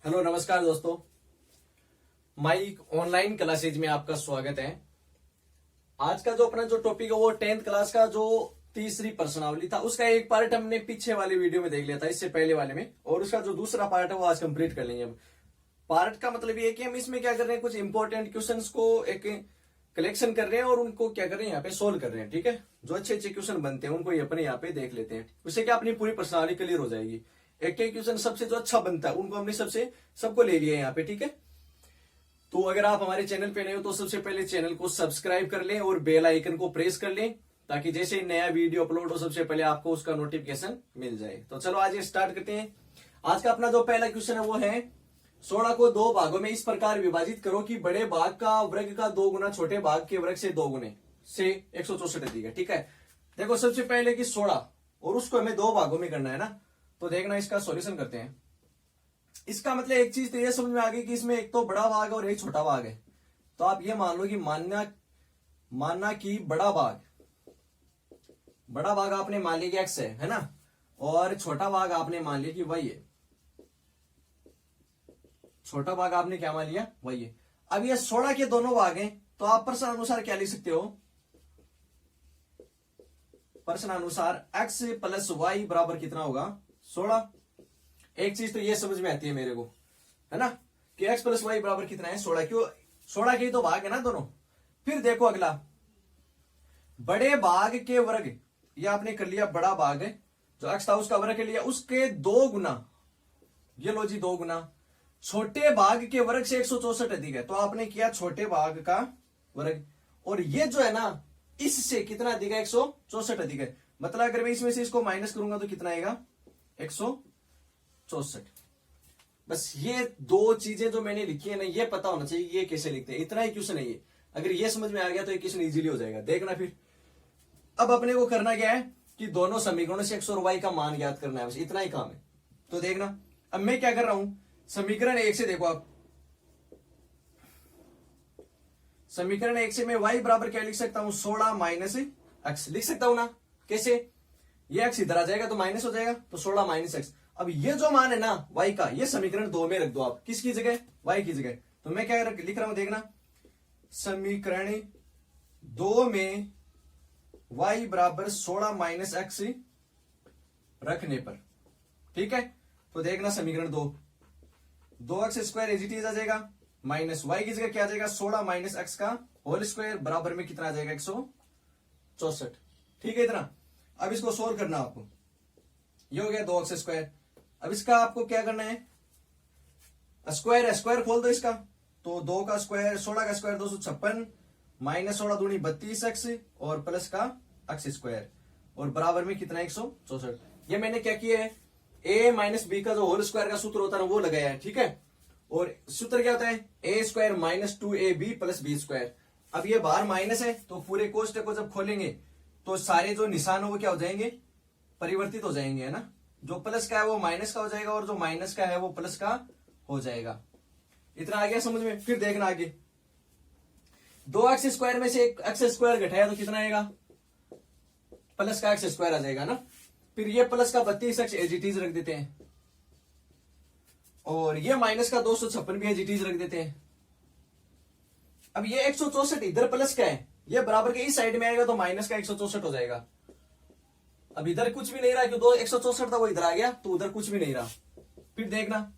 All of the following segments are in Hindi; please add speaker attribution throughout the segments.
Speaker 1: हेलो नमस्कार दोस्तों, माई ऑनलाइन क्लासेज में आपका स्वागत है। आज का जो अपना जो टॉपिक है वो 10th क्लास का जो तीसरी प्रश्नावली था उसका एक पार्ट हमने पीछे वाले वीडियो में देख लिया था, इससे पहले वाले में, और उसका जो दूसरा पार्ट है वो आज कंप्लीट कर लेंगे। अब पार्ट का मतलब ये है कि हम इसमें क्या कर रहे हैं, कुछ इंपॉर्टेंट क्वेश्चंस को एक कलेक्शन कर रहे हैं और उनको क्या कर रहे हैं यहाँ पे सोल्व कर रहे हैं। ठीक है, जो अच्छे अच्छे क्वेश्चन बनते हैं उनको अपने यहाँ पे देख लेते हैं, उससे क्या अपनी पूरी प्रश्नावली क्लियर हो जाएगी। एक एक क्वेश्चन सबसे जो अच्छा बनता है उनको हमने सबको ले लिया है यहाँ पे। ठीक है, तो अगर आप हमारे चैनल पे नए हो तो सबसे पहले चैनल को सब्सक्राइब कर लें और बेल आइकन को प्रेस कर लें, ताकि जैसे नया वीडियो अपलोड हो सबसे पहले आपको उसका नोटिफिकेशन मिल जाए। तो चलो आज ये स्टार्ट करते हैं। आज का अपना जो पहला क्वेश्चन है वो है 16 को दो भागों में इस प्रकार विभाजित करो कि बड़े भाग का वर्ग का 2 गुना छोटे भाग के वर्ग से 2 गुने से 164 अधिक है। ठीक है, देखो सबसे पहले कि 16 और उसको हमें 2 भागों में करना है ना, तो देखना इसका सॉल्यूशन करते हैं। इसका मतलब एक चीज तो ये समझ में आ गई कि इसमें एक तो बड़ा भाग है और एक छोटा भाग है। तो आप ये मान लो कि मानना कि बड़ा भाग आपने मान लिया कि एक्स है ना, और छोटा भाग आपने मान लिया कि वाई है। छोटा भाग आपने क्या मान लिया, वाई है। अब ये 16 के दोनों भाग हैं, तो आप प्रश्न अनुसार क्या लिख सकते हो, प्रश्न अनुसार x प्लस वाई बराबर कितना होगा, 16। एक चीज तो ये समझ में आती है मेरे को, है ना, कि x प्लस वाई बराबर कितना है, 16। क्यों, 16 के तो भाग है ना दोनों। फिर देखो अगला, बड़े भाग के वर्ग, ये आपने कर लिया बड़ा भाग है जो x था उसका वर्ग कर लिया, उसके 2 गुना, ये लो जी 2 गुना छोटे भाग के वर्ग से 164 अधिक है। तो आपने किया छोटे भाग का वर्ग, और ये जो है ना इससे कितना अधिक है, 164 अधिक है। मतलब अगर मैं इसमें से इसको माइनस करूंगा तो कितना आएगा, 164। बस ये 2 चीजें जो मैंने लिखी है ना, ये पता होना चाहिए ये कैसे लिखते हैं। इतना ही क्वेश्चन है ये, अगर ये समझ में आ गया तो ये क्वेश्चन इजीली हो जाएगा। देखना फिर अब अपने को करना क्या है कि दोनों समीकरणों से x और y का मान ज्ञात करना है, बस इतना ही काम है। तो देखना अब मैं क्या कर रहा हूं, समीकरण 1 से देखो आप, समीकरण 1 से मैं y बराबर क्या लिख सकता हूं, 16 माइनस एक्स लिख सकता हूं ना। कैसे, ये x इधर आ जाएगा तो माइनस हो जाएगा, तो 16 माइनस एक्स। अब ये जो मान है ना y का, ये समीकरण 2 में रख दो आप, किसकी जगह, y की जगह। तो मैं क्या लिख रहा हूं, देखना समीकरण 2 में y बराबर 16 माइनस एक्स रखने पर, ठीक है। तो देखना समीकरण 2x square is it is आ जाएगा, माइनस y की जगह क्या आ जाएगा, 16 माइनस एक्स का होल स्क्वायर बराबर में कितना आ जाएगा, 164। ठीक है इतना। अब इसको सोल्व करना आपको, ये हो गया 2x स्क्वायर। अब इसका आपको क्या करना है, स्क्वायर है, स्क्वायर खोल दो इसका, तो 2 का स्क्वायर 16 का स्क्वायर 256 माइनस 16 दूनी 32x और प्लस का x स्क्वायर और बराबर में कितना है, 164। ये मैंने क्या किया है, a माइनस बी का जो होल स्क्वायर का सूत्र होता है वो लगाया है। ठीक है, और सूत्र क्या होता है, a square minus 2ab plus b square. अब ये बाहर माइनस है तो पूरे कोष्टक को जब खोलेंगे तो सारे जो निशान हो वो क्या हो जाएंगे, परिवर्तित हो जाएंगे, है ना। जो प्लस का है वो माइनस का हो जाएगा और जो माइनस का है वो प्लस का हो जाएगा। इतना आ गया समझ में। फिर देखना आगे, 2x स्क्वायर में से एक एक्स स्क्वायर घटाया तो कितना आएगा, प्लस का एक्स स्क्वायर आ जाएगा ना। फिर ये प्लस का 32x एज इट इज रख देते हैं, और ये माइनस का 256 भी एज इट इज रख देते हैं। अब ये 164 इधर प्लस का है, ये बराबर के इस साइड में आएगा तो माइनस का 164 हो जाएगा। अब इधर कुछ भी नहीं रहा, क्यों 164 था वो इधर आ गया, तो उधर कुछ भी नहीं रहा। फिर देखना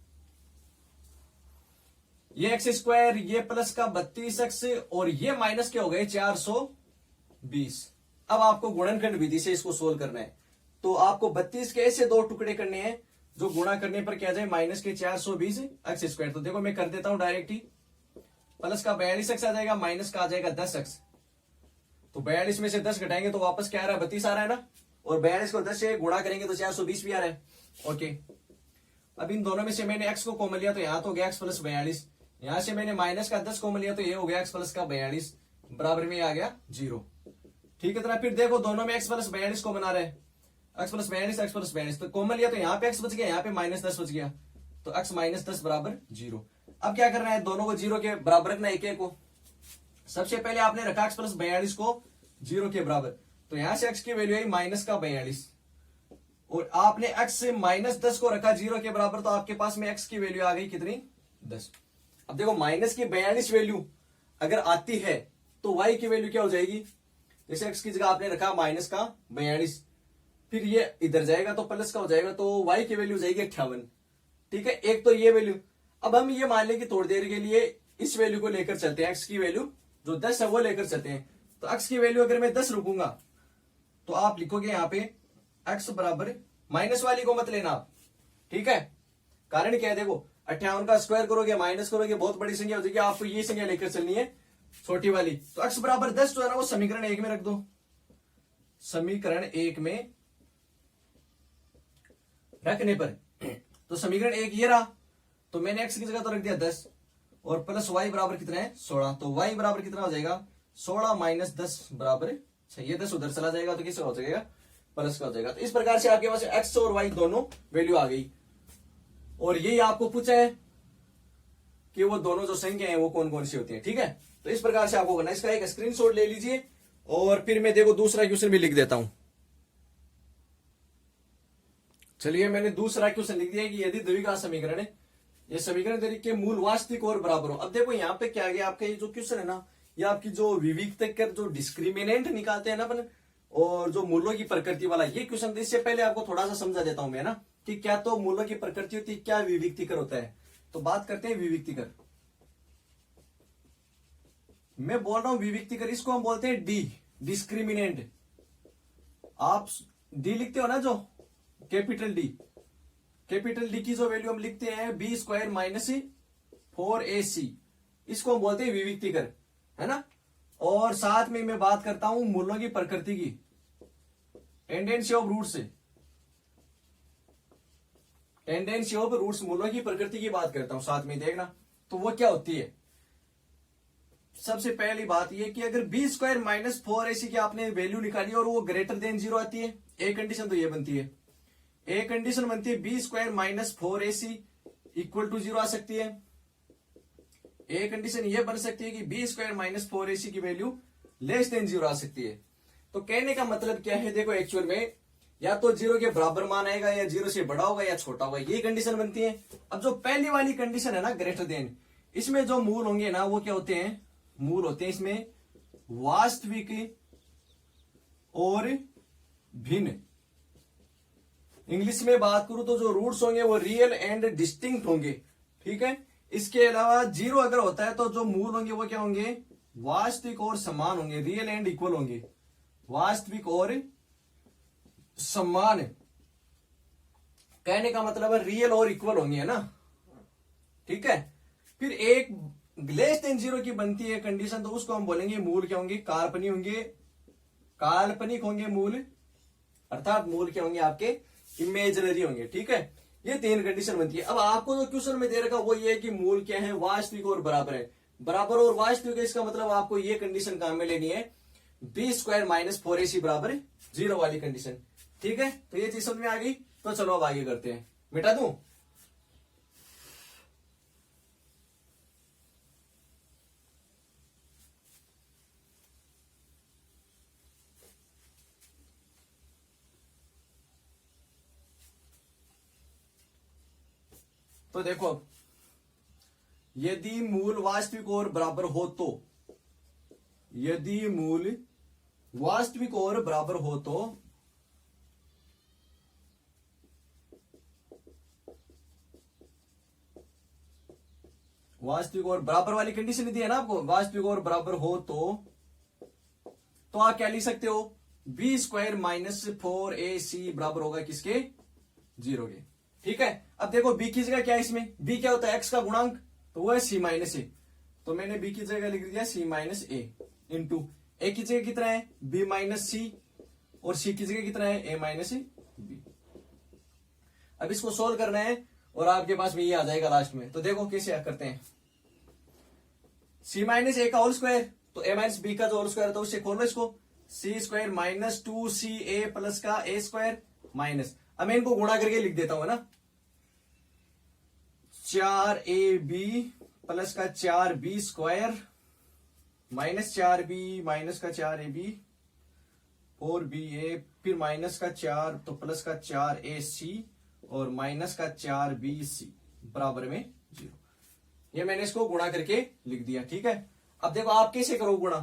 Speaker 1: ये एक्स स्क्वायर, ये प्लस का 32x और ये माइनस के हो गए 420। अब आपको गुणनखंड विधि से इसको सोल्व करना है, तो आपको 32 के ऐसे 2 टुकड़े करने हैं जो गुणा करने पर क्या जाए, माइनस के 420 एक्स स्क्वायर। तो देखो मैं कर देता हूं डायरेक्ट ही, प्लस का 42x आ जाएगा, माइनस का आ जाएगा 10x। तो 42 में से 10 घटाएंगे तो वापस क्या आ रहा है, 32 आ रहा है ना, और 42 को 10 से गुणा करेंगे तो 420 भी आ रहा है। ओके, अब इन दोनों में से मैंने x को कॉमन लिया तो यहां तो गया x प्लस 42, यहां से मैंने माइनस का 10 कॉमन लिया तो ये हो गया x प्लस का 42 बराबर में आ गया 0। ठीक है, तो फिर देखो दोनों में x प्लस 42 कॉमन आ रहा है, x प्लस 42 x प्लस 42, तो कॉमन लिया तो यहाँ पे x बच गया, यहाँ पे माइनस 10 बच गया, तो x माइनस 10 बराबर 0। अब क्या करना है, दोनों को 0 के बराबर रखना है, एक को। सबसे पहले आपने रखा x प्लस 42 को 0 के बराबर, तो यहां से x की वैल्यू आई माइनस का 42 और आपने x से -10 को रखा 0 के बराबर, तो आपके पास में x की वैल्यू आ गई कितनी, 10। अब देखो माइनस की 42 वैल्यू अगर आती है तो y की वैल्यू क्या हो जाएगी, जैसे x की जगह आपने रखा माइनस का 42, फिर ये इधर जाएगा तो प्लस का हो जाएगा, तो y की वैल्यू जाएगी 58। ठीक है, एक तो ये वैल्यू। अब हम ये मान लें कि थोड़ी देर के लिए इस वैल्यू को लेकर चलते हैं, x की वैल्यू जो 10 है वो लेकर चलते हैं। तो x की वैल्यू अगर मैं 10 रखूंगा तो आप लिखोगे यहां पे x बराबर, माइनस वाली को मत लेना आप, ठीक है। कारण क्या है, देखो 58 का स्क्वायर करोगे माइनस करोगे बहुत बड़ी संख्या हो जाएगी, आपको ये संख्या लेकर चलनी है छोटी वाली। तो x बराबर 10 जो है ना वो समीकरण 1 में रख दो, समीकरण 1 में रखने पर तो समीकरण 1 ये रहा, तो मैंने x की जगह तो रख दिया 10 और प्लस y बराबर कितना है 16, तो y बराबर कितना हो जाएगा 16 माइनस 10 बराबर, ये 10 उधर चला जाएगा तो किसका हो जाएगा, प्लस का हो जाएगा। तो इस प्रकार से आपके पास x और y दोनों वैल्यू आ गई, और यही आपको पूछा है कि वो दोनों जो संख्या है वो कौन कौन सी होती है। ठीक है, तो इस प्रकार से आपको करना, इसका एक स्क्रीनशॉट ले लीजिए और फिर मैं देखो दूसरा क्वेश्चन भी लिख देता हूं। चलिए मैंने दूसरा क्वेश्चन लिख दिया कि यदि द्विघात समीकरण है, ये समीकरण तरीके मूल वास्तविक और बराबर हो। अब देखो यहाँ पे क्या गया, आपका ये जो क्वेश्चन है ना, ये आपकी जो विविधता कर जो डिस्क्रिमिनेंट निकालते हैं ना अपन, और जो मूलों की प्रकृति वाला ये क्वेश्चन, इससे पहले आपको थोड़ा सा समझा देता हूं मैं ना, कि क्या तो मूलों की प्रकृति होती है, क्या विविक्तिकर होता है। तो बात करते हैं विविक्तिकर। मैं बोल रहा हूं विविक्तिकर, इसको हम बोलते हैं डी, डिस्क्रिमिनेंट। आप डी लिखते हो ना, जो कैपिटल डी, कैपिटल डी की जो वैल्यू हम लिखते हैं बी स्क्वायर माइनस 4ac, इसको हम बोलते हैं विविक्तिकर, है ना। और साथ में मैं बात करता हूं मूलों की प्रकृति की, tendency of roots, tendency of roots, मूलों की प्रकृति की बात करता हूं साथ में, देखना तो वो क्या होती है। सबसे पहली बात ये कि अगर बी स्क्वायर माइनस 4ac की आपने वैल्यू निकाली और वो ग्रेटर देन 0 आती है, एक कंडीशन तो ये बनती है, एक कंडीशन बनती है B square minus 4ac equal to 0 आ सकती है, एक कंडीशन ये बन सकती है कि बी स्क्वायर माइनस 4ac की वैल्यू लेस देन 0 आ सकती है। तो कहने का मतलब क्या है, देखो एक्चुअल में या तो 0 के बराबर मान आएगा, या 0 से बड़ा होगा या छोटा होगा, ये कंडीशन बनती है। अब जो पहली वाली कंडीशन है ना ग्रेटर देन, इसमें जो मूल होंगे ना वो क्या होते हैं, मूल होते हैं इसमें वास्तविक और भिन्न। इंग्लिश में बात करूं तो जो रूट्स होंगे वो रियल एंड डिस्टिंक्ट होंगे। ठीक है, इसके अलावा 0 अगर होता है तो जो मूल होंगे वो क्या होंगे, वास्तविक और समान होंगे, रियल एंड इक्वल होंगे, वास्तविक और समान। कहने का मतलब है रियल और इक्वल होंगे, है ना। ठीक है, फिर एक लेस देन 0 की बनती है कंडीशन, तो उसको हम बोलेंगे मूल क्या होंगे, काल्पनिक होंगे, काल्पनिक होंगे मूल, अर्थात मूल क्या होंगे आपके इमेजिनरी होंगे। ठीक है, ये 3 कंडीशन बनती है। अब आपको जो क्वेश्चन में दे रखा वो ये है कि मूल क्या है, वास्तविक और बराबर है, बराबर और वास्तविक है, इसका मतलब आपको ये कंडीशन काम में लेनी है, बी स्क्वायर माइनस 4ac बराबर 0 वाली कंडीशन। ठीक है, तो ये चीज समझ में आ गई। तो चलो अब आगे करते हैं, मिटा दूं। तो देखो, यदि मूल वास्तविक और बराबर हो तो, यदि मूल वास्तविक और बराबर हो तो वास्तविक और बराबर वाली कंडीशन दी है ना आपको, वास्तविक और बराबर हो तो आप क्या लिख सकते हो, बी स्क्वायर माइनस 4ac बराबर होगा किसके, 0 के। ठीक है, अब देखो बी की जगह क्या है, इसमें बी क्या होता है, एक्स का गुणांक, तो वो है c माइनस ए, तो मैंने बी की जगह लिख दिया c माइनस ए इंटू ए की जगह कितना है b माइनस सी, और c की जगह कितना है a माइनस बी। अब इसको सोल्व करना है और आपके पास में ये आ जाएगा लास्ट में। तो देखो कैसे करते हैं, c माइनस ए का होल स्क्वायर, तो a माइनस बी का जो होल स्क्वायर था उससे खोलो इसको, c square minus 2ca plus का a स्क्वायर माइनस, अब मैं इनको गुणा करके लिख देता हूं ना, 4ab प्लस का 4b square minus 4b minus का 4ab 4ba, फिर माइनस का 4 तो प्लस का 4ac और माइनस का 4bc बराबर में 0। ये मैंने इसको गुणा करके लिख दिया, ठीक है। अब देखो आप कैसे करो गुणा,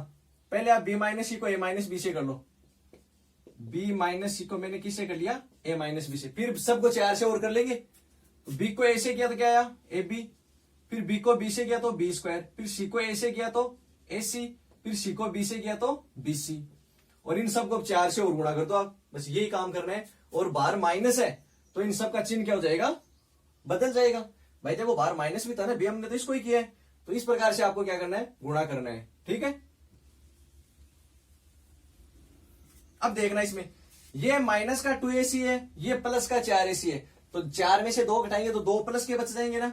Speaker 1: पहले आप b माइनस सी को a माइनस बी से कर लो। b माइनस सी को मैंने किससे कर लिया, a माइनस बी से, फिर सबको 4 से और कर लेंगे। b को a से किया तो क्या आया, ab, फिर b को b से किया तो b स्क्वायर, फिर c को a से किया तो ac, फिर c को b से किया तो bc, और इन सबको 4 से और गुणा कर दो आप, बस यही काम करना है। और बाहर माइनस है तो इन सब का चिन्ह क्या हो जाएगा, बदल जाएगा। भाई देखो बाहर माइनस भी था ना, भी हमने तो इसको ही किया है, तो इस प्रकार से आपको क्या करना है, गुणा करना है, ठीक है। अब देखना इसमें, ये माइनस का 2ac है, ये प्लस का 4ac है, तो 4 में से 2 घटाएंगे तो 2 प्लस के बच जाएंगे ना,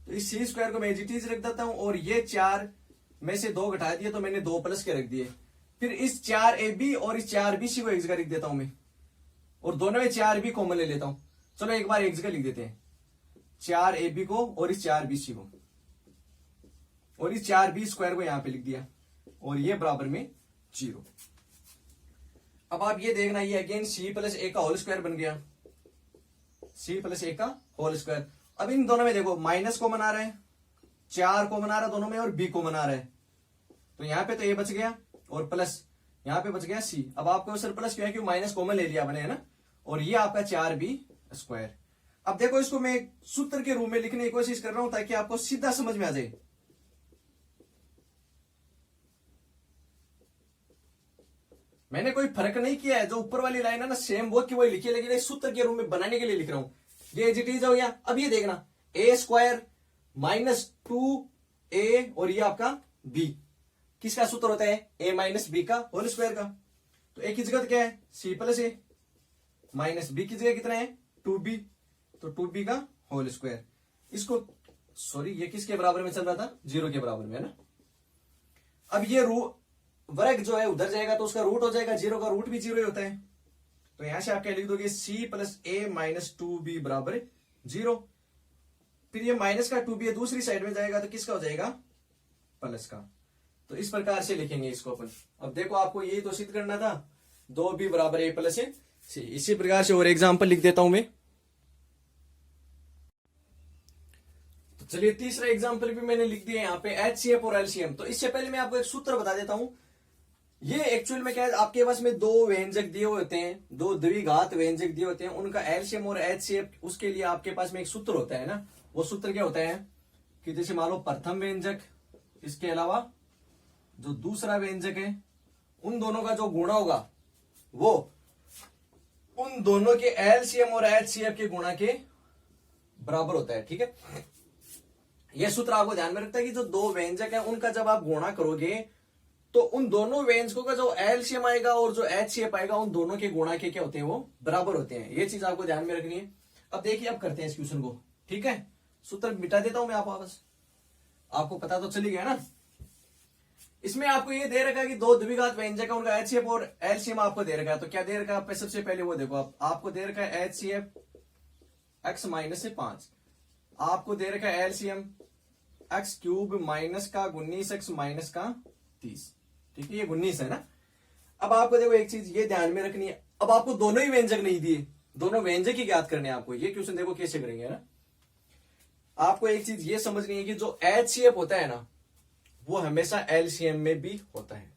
Speaker 1: तो इस सी स्क्वायर को मैं एज इट इज रख देता हूं, और ये 4 में से 2 घटा दिए तो मैंने 2 प्लस के रख दिए। फिर इस 4ab और इस 4bc को एक जगह लिख देता हूं मैं, और दोनों में 4b कॉमन ले लेता हूं। चलो एक बार एक जगह लिख देते हैं, 4ab को और इस 4bc को, और इस 4b स्क्वायर को यहां पे लिख दिया, और ये बराबर में 0। अब आप ये देखना, ये अगेन c प्लस a का होल स्क्वायर बन गया, c प्लस a का होल स्क्वायर। अब इन दोनों में देखो माइनस कॉमन आ रहा है, 4 कॉमन आ रहा है दोनों में, और b कॉमन आ रहा है, तो यहां पे तो a बच गया, और प्लस यहां पे बच गया c। अब आपको सर प्लस क्यों है, क्यों माइनस कॉमन ले लिया मैंने, है ना, और ये आपका 4b स्क्वायर। अब देखो इसको मैं एक सूत्र के रूप में लिखने की कोशिश कर रहा हूं ताकि आपको सीधा समझ में आ जाए। मैंने कोई फर्क नहीं किया है, जो ऊपर वाली लाइन है ना सेम वो की वही लिखी है, लेकिन एक सूत्र के रूप में बनाने के लिए लिख रहा हूं। ये एज इट इज हो गया। अब ये देखना, a स्क्वायर माइनस 2a और ये आपका b, किसका सूत्र होता है, a माइनस बी का होल स्क्वायर का। तो a की जगह क्या है, c plus a, minus b की जगह कितना है 2b, तो 2b का होल स्क्वायर। इसको सॉरी ये किसके बराबर में चल रहा था, 0 के बराबर में, है ना। अब ये वर्ग जो है उधर जाएगा तो उसका रूट हो जाएगा, 0 का रूट भी 0 ही होता है, तो यहां से आप क्या लिख दोगे, c plus a minus 2b बराबर 0। फिर ये माइनस का 2b दूसरी साइड में जाएगा तो किसका हो जाएगा, प्लस का। तो इस प्रकार से लिखेंगे इसको अपन। अब देखो आपको यही तो सिद्ध करना था, 2b बराबर a प्लस c। इसी प्रकार से और एग्जाम्पल लिख देता हूं मैं। तो चलिए तीसरा एग्जाम्पल भी मैंने लिख दिया यहाँ पे, HCF और LCM। तो इससे पहले मैं आपको एक सूत्र बता देता हूं। ये एक्चुअल में क्या है, आपके पास में 2 व्यंजक दिए होते हैं, 2 द्विघात व्यंजक दिए होते हैं, उनका LCM और HCF, उसके लिए आपके पास में एक सूत्र होता है ना। वो सूत्र क्या होता है कि जैसे मान लो प्रथम व्यंजक, इसके अलावा जो दूसरा व्यंजक है, उन दोनों का जो गुणा होगा वो उन दोनों के LCM और HCF के गुणा के बराबर होता है, ठीक है। यह सूत्र आपको ध्यान में रखता है कि जो 2 व्यंजक है उनका जब आप गुणा करोगे तो उन दोनों व्यंजकों का जो LCM आएगा और जो HCF आएगा, उन दोनों के गुणा के क्या होते हैं, वो बराबर होते हैं। ये चीज आपको ध्यान में रखनी है। अब देखिए अब करते हैं इस क्वेश्चन को, ठीक है। सूत्र मिटा देता हूं मैं वापस, आपको पता तो चली गया ना। इसमें आपको ये दे रखा है कि 2 द्विघात व्यंजक है, उनका HCF और LCM आपको दे रखा है। तो क्या दे रखा है, सबसे पहले वो देखो, आपको दे रखा है HCF x माइनस से 5, आपको दे रखा है LCM x क्यूब माइनस का 19x माइनस का 30, ठीक है, ये 19 है ना। अब आपको देखो एक चीज ये ध्यान में रखनी है, अब आपको दोनों ही व्यंजक नहीं दिए, दोनों व्यंजक ही ज्ञात करने हैं आपको। ये क्वेश्चन देखो कैसे करेंगे ना। आपको एक चीज ये समझनी है कि जो HCF होता है ना, वो हमेशा LCM में भी होता है।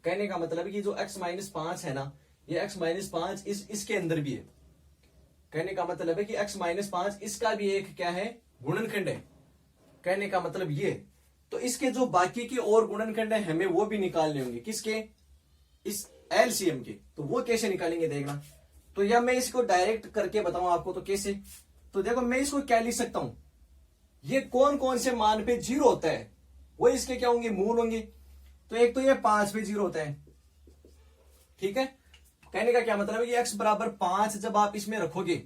Speaker 1: कहने का मतलब है कि जो x माइनस 5 है ना, ये x माइनस 5 इसके अंदर भी है। कहने का मतलब है कि x माइनस 5 इसका भी एक क्या है, गुणनखंड है। कहने का मतलब ये, तो इसके जो बाकी के और गुणनखंड है हमें वो भी निकालने होंगे, किसके, इस LCM के। तो वो कैसे निकालेंगे देखना। तो या मैं इसको डायरेक्ट करके बताऊं आपको, तो कैसे, तो देखो मैं इसको क्या लिख सकता हूं, ये कौन कौन से मान पे 0 होता है वो इसके क्या होंगे, मूल होंगे। तो एक तो ये 5 पे 0 होता है, ठीक है। कहने का क्या मतलब है कि x बराबर 5 जब आप इसमें रखोगे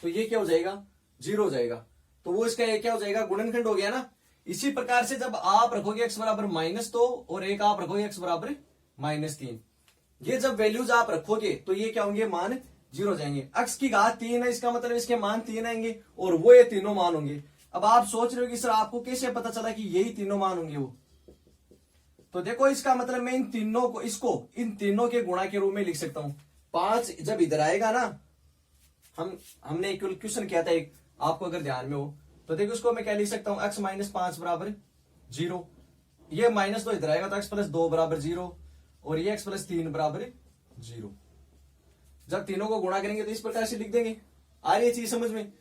Speaker 1: तो ये क्या हो जाएगा, 0 हो जाएगा। तो वो इसका ये क्या हो जाएगा, गुणनखंड हो गया ना। इसी प्रकार से जब आप रखोगे x बराबर -2 और एक आप रखोगे x बराबर -3, ये जब वैल्यूज आप रखोगे तो ये क्या होंगे, मान 0 हो जाएंगे। x की घात 3 है, इसका मतलब इसके मान 3 आएंगे, और वो ये तीनों मान होंगे। अब आप सोच रहे हो कि सर आपको कैसे पता चला कि यही तीनों मान होंगे वो, तो देखो इसका मतलब मैं इन तीनों को इन तीनों के गुणा के रूप में लिख सकता हूं। 5 जब इधर आएगा ना, हमने एक क्वेश्चन किया था एक, आपको अगर ध्यान में हो तो देखो उसको मैं क्या लिख सकता हूं, x माइनस 5 बराबर 0। ये माइनस 2 इधर आएगा तो x प्लस 2 बराबर 0 और ये x प्लस 3 बराबर 0। जब तीनों को गुणा करेंगे तो इस प्रकार से लिख देंगे। आ रही है चीज समझ में?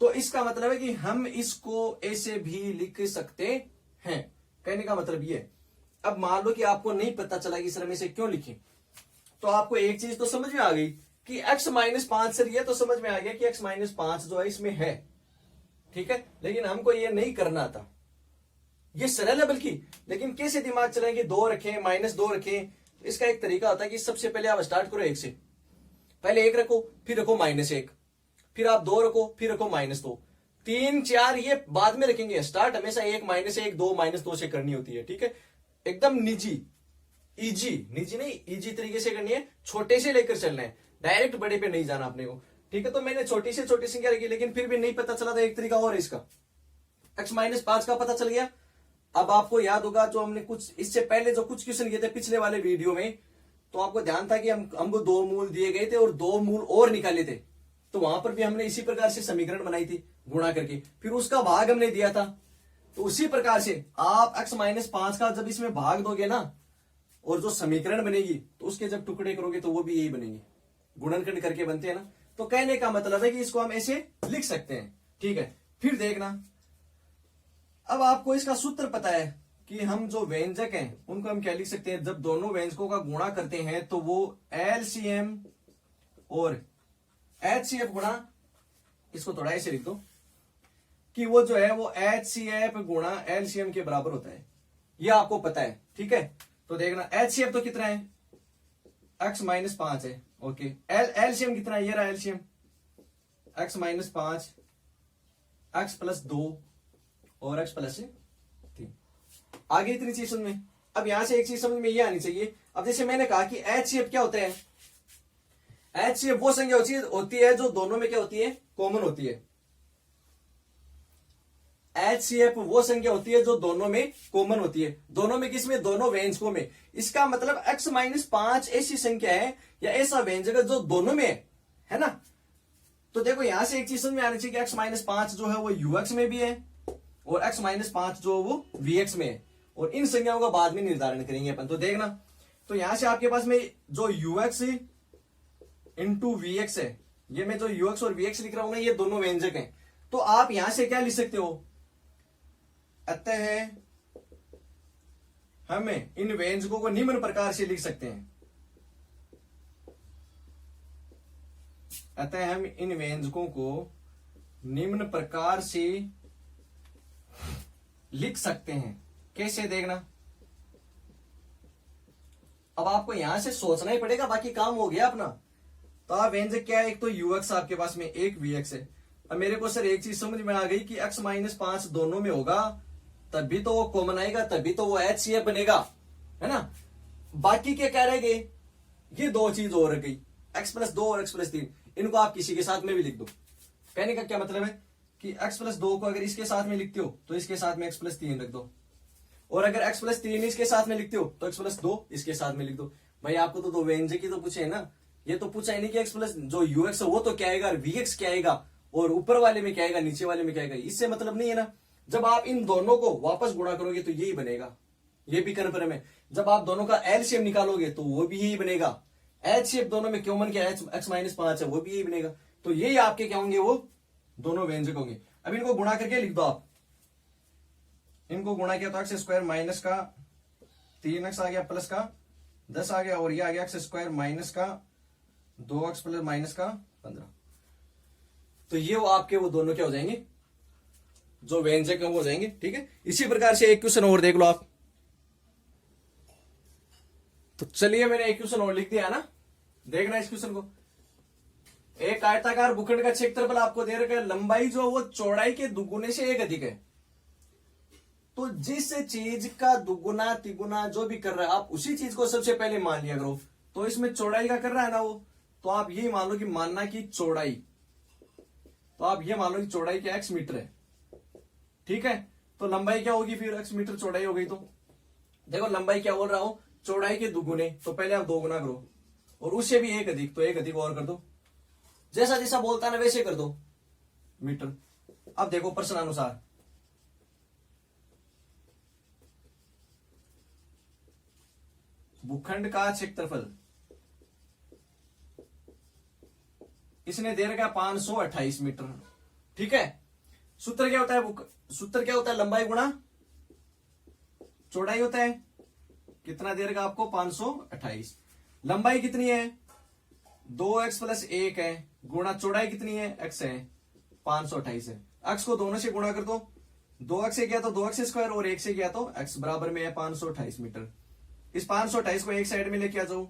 Speaker 1: तो इसका मतलब है कि हम इसको ऐसे भी लिख सकते हैं। कहने का मतलब ये। अब मान लो कि आपको नहीं पता चला कि सर हम इसे क्यों लिखें, तो आपको एक चीज तो समझ में आ गई कि x माइनस 5 सर, ये तो समझ में आ गया कि x माइनस 5 जो है इसमें है, ठीक है, लेकिन हमको ये नहीं करना था। ये सरल है बल्कि, लेकिन कैसे दिमाग चलाएंगे, 2 रखें माइनस 2 रखें। इसका एक तरीका होता है कि सबसे पहले आप स्टार्ट करो 1 से, पहले 1 रखो, फिर रखो माइनस 1, फिर आप 2 रखो, फिर रखो माइनस 2, 3 4 ये बाद में रखेंगे। स्टार्ट हमेशा 1 माइनस 1 2 माइनस 2 से करनी होती है, ठीक है, एकदम निजी नहीं, इजी तरीके से करनी है, छोटे से लेकर चलना है, डायरेक्ट बड़े पे नहीं जाना अपने को, ठीक है। तो मैंने छोटी से छोटी संख्या रखी, लेकिन फिर भी नहीं पता चला था एक तरीका और है इसका। x माइनस 5 का पता चल गया। अब आपको याद होगा जो हमने कुछ इससे पहले जो कुछ क्वेश्चन किए थे पिछले वाले वीडियो में, तो आपको ध्यान था कि हमको 2 मूल दिए गए थे और 2 मूल और निकाले थे, तो वहां पर भी हमने इसी प्रकार से समीकरण बनाई थी गुणा करके, फिर उसका भाग हमने दिया था। तो उसी प्रकार से आप x माइनस 5 का जब इसमें भाग दोगे ना, और जो समीकरण बनेगी तो उसके जब टुकड़े करोगे तो वो भी यही बनेंगे, गुणनखंड करके बनते हैं ना। तो कहने का मतलब है कि इसको हम ऐसे लिख सकते हैं, ठीक है। फिर देखना, अब आपको इसका सूत्र पता है कि हम जो व्यंजक हैं उनको हम क्या लिख सकते हैं, जब दोनों व्यंजकों का गुणा करते हैं तो वो एलसीएम और एचसीएफ गुणा, इसको थोड़ा ऐसे लिख दो कि वो जो है वो एचसीएफ गुणा एलसीएम के बराबर होता है, ये आपको पता है, ठीक है। तो देखना एचसीएफ तो कितना है, x माइनस 5 है, ओके। एलसीएम कितना है, ये रहा LCM, x minus 5, x plus 2 और x प्लस 3। आगे इतनी चीज समझ में। अब यहां से एक चीज समझ में ये आनी चाहिए। अब जैसे मैंने कहा कि एचसीएफ क्या होता है, एचसीएफ वो संख्या होती है जो दोनों में क्या होती है, कॉमन होती है। एचसीएफ वो संख्या होती है जो दोनों में कॉमन होती है, दोनों में किसमें, दोनों व्यंजकों में। इसका मतलब x माइनस 5 ऐसी संख्या है या ऐसा व्यंजक जो दोनों में है ना। तो देखो यहां से एक चीज समझ में आनी चाहिए कि x माइनस 5 जो है वो ux में भी है और x माइनस 5 जो वो vx में है, और इन संख्याओं का बाद में निर्धारण करेंगे अपन। तो देखना, तो यहां से आपके पास में जो ux इंटू vx है, ये मैं जो ux और vx लिख रहा हूं ना, ये दोनों व्यंजक हैं। तो आप यहां से क्या लिख सकते हो, अतः हमें इन व्यंजकों को निम्न प्रकार से लिख सकते हैं, अतः हम इन व्यंजकों को निम्न प्रकार से लिख सकते हैं। कैसे, देखना। अब आपको यहां से सोचना ही पड़ेगा, बाकी काम हो गया अपना। तो आप व्यंजक क्या है, एक तो ux आपके पास में, एक vx है। अब मेरे को सर एक चीज समझ में आ गई कि x माइनस 5 दोनों में होगा तभी तो वो कॉमन आएगा, तभी तो वो एचसीएफ बनेगा, है ना। बाकी क्या कह रहे गए, ये 2 चीज और रह गई, x प्लस 2 और x प्लस 3, इनको आप किसी के साथ में भी लिख दो। कहने का क्या मतलब है कि x प्लस 2 को अगर इसके साथ में लिखते हो तो इसके साथ में x प्लस 3 रख दो, और अगर x प्लस 3 इसके साथ में लिखते हो तो x प्लस 2 इसके साथ में लिख दो। भाई आपको तो 2 व्यंजक ही तो पूछे है ना, ये तो पूछा है नहीं कि x प्लस जो ux है वो तो क्या आएगा, vx क्या आएगा, और ऊपर वाले में क्या आएगा, नीचे वाले में क्या आएगा, इससे मतलब नहीं है ना। जब आप इन दोनों को वापस गुणा करोगे तो यही बनेगा, ये भी कन्फर्म है। जब आप दोनों का एलसीएम निकालोगे तो वो भी यही बनेगा, एचसीएफ दोनों में कॉमन क्या है, x माइनस 5 है, वो भी यही बनेगा। तो यही आपके क्या होंगे, वो दोनों व्यंजक होंगे। अब इनको गुणा करके लिख दो आप, इनको गुणा किया तो x स्क्वायर माइनस का 3x आ गया प्लस का 10 आ गया, और ये आ गया x स्क्वायर माइनस का 2x प्लस माइनस का 15। तो ये वो आपके वो दोनों क्या हो जाएंगे, जो व्यंजक है वो हो जाएंगे, ठीक है। इसी प्रकार से एक क्वेश्चन और देख लो आप। तो चलिए मैंने एक क्वेश्चन और लिख दिया ना, देखना इस क्वेश्चन को। एक आयताकार भूखंड का क्षेत्रफल आपको दे रखा है, लंबाई जो वो चौड़ाई के दुगुने से 1 अधिक है। तो जिस चीज का दुगुना तिगुना जो भी कर रहा है, आप उसी चीज को सबसे पहले मान लिया करो। तो इसमें चौड़ाई का कर रहा है ना वो, तो आप ये मान लो कि मानना की चौड़ाई, तो आप ये मान लो कि चौड़ाई क्या x मीटर है, ठीक है। तो लंबाई क्या होगी फिर, x मीटर चौड़ाई हो गई, तो देखो लंबाई क्या बोल रहा हूं, चौड़ाई के दुगुने, तो पहले आप 2 गुना करो और उससे भी 1 अधिक, तो 1 अधिक और कर दो, जैसा जैसा बोलता है ना वैसे कर दो मीटर। अब देखो प्रश्न अनुसार, भूखंड का क्षेत्रफल इसने दे रखा 528 मीटर, ठीक है। सूत्र क्या होता है, सूत्र क्या होता है, लंबाई गुणा चौड़ाई होता है। कितना दे रखा आपको, 528। लंबाई कितनी है, 2x प्लस 1 है, गुणा चौड़ाई कितनी है, x है, 528 है। x को दोनों से गुणा कर दो, 2x से किया तो 2x स्क्वायर और 1 से किया तो x बराबर में है 528 मीटर। इस 528 को एक साइड में लेके आ जाओ,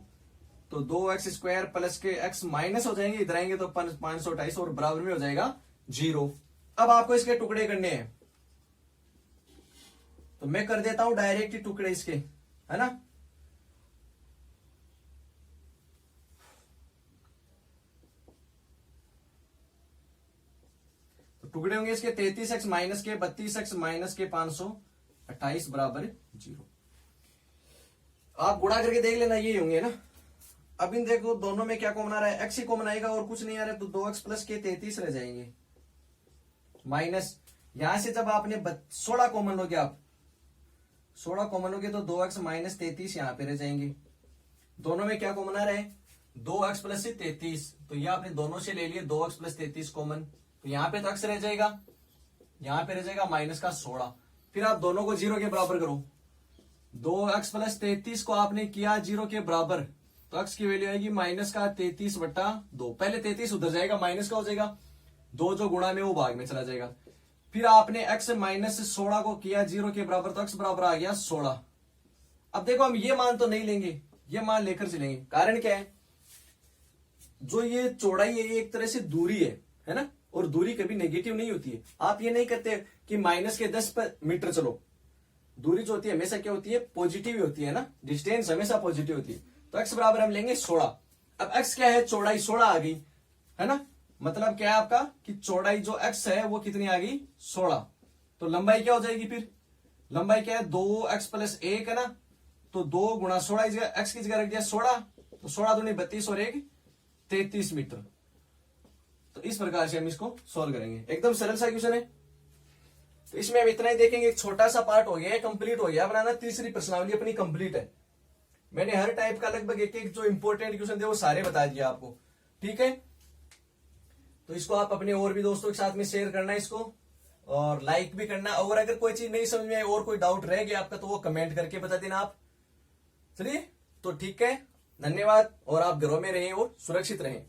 Speaker 1: तो 2x स्क्वायर प्लस के x माइनस हो जाएंगे, इधर आएंगे तो 528 और बराबर में हो जाएगा 0। अब आपको इसके टुकड़े करने हैं, तो मैं कर देता हूं डायरेक्ट ही टुकड़े इसके, है ना। तो टुकड़े होंगे इसके 33x माइनस के 32x माइनस के 528 बराबर 0। आप गुणा करके देख लेना, ये होंगे ना। अब इन देखो दोनों में क्या कॉमन आ रहा है, x ही कॉमन आएगा और कुछ नहीं आ रहा है, तो 2x प्लस के 33 रह जाएंगे, माइनस यहां से जब आपने 16 कॉमन लोगे, आप 16 कॉमन लोगे तो 2x माइनस 33 यहां पे रह जाएंगे। दोनों में क्या कॉमन आ रहा है, 2x प्लस से 33, तो ये आपने दोनों से ले लिए 2x प्लस 33 कॉमन, तो यहां पे तो x रह जाएगा, यहां पे रह जाएगा माइनस का 16। फिर आप दोनों को 0 के बराबर करो, 2x प्लस 33 को आपने किया 0 के बराबर, तो x की वैल्यू आएगी माइनस का 33/2। पहले 33 उधर जाएगा, माइनस का हो जाएगा, 2 जो गुणा में वो भाग में चला जाएगा। फिर आपने x माइनस 16 को किया 0 के बराबर, तो x बराबर आ गया 16। अब देखो हम ये मान तो नहीं लेंगे, ये मान लेकर चलेंगे। कारण क्या है, जो ये चौड़ाई है ये एक तरह से दूरी है ना, और दूरी कभी नेगेटिव नहीं होती है। आप ये नहीं करते कि माइनस के 10 मीटर चलो, दूरी जो होती है हमेशा क्या होती है, पॉजिटिव होती है ना, डिस्टेंस हमेशा पॉजिटिव होती है। तो x बराबर हम लेंगे 16। अब x क्या है, चौड़ाई 16 आ गई, है ना। मतलब क्या है आपका कि चौड़ाई जो x है वो कितनी आ गई, 16। तो लंबाई क्या हो जाएगी, फिर लंबाई क्या है, 2x प्लस 1 है ना, तो 2 गुणा 16 x की जगह रख दिया 16, तो 16 दूनी 32 और 1 33 मीटर। तो इस प्रकार से हम इसको सॉल्व करेंगे, एकदम सरल सा क्वेश्चन है। तो इसमें हम इतना ही देखेंगे, एक छोटा सा पार्ट हो गया, कंप्लीट हो गया बनाना। तीसरी प्रश्नावली अपनी कंप्लीट है। मैंने हर टाइप का लगभग एक एक जो इंपॉर्टेंट क्वेश्चन थे वो सारे बता दिया आपको, ठीक है। तो इसको आप अपने और भी दोस्तों के साथ में शेयर करना इसको, और लाइक भी करना। और अगर कोई चीज नहीं समझ में आई और कोई डाउट रह गया आपका, तो वो कमेंट करके बता देना आप। चलिए, तो ठीक है, धन्यवाद, और आप घरों में रहें और सुरक्षित रहें।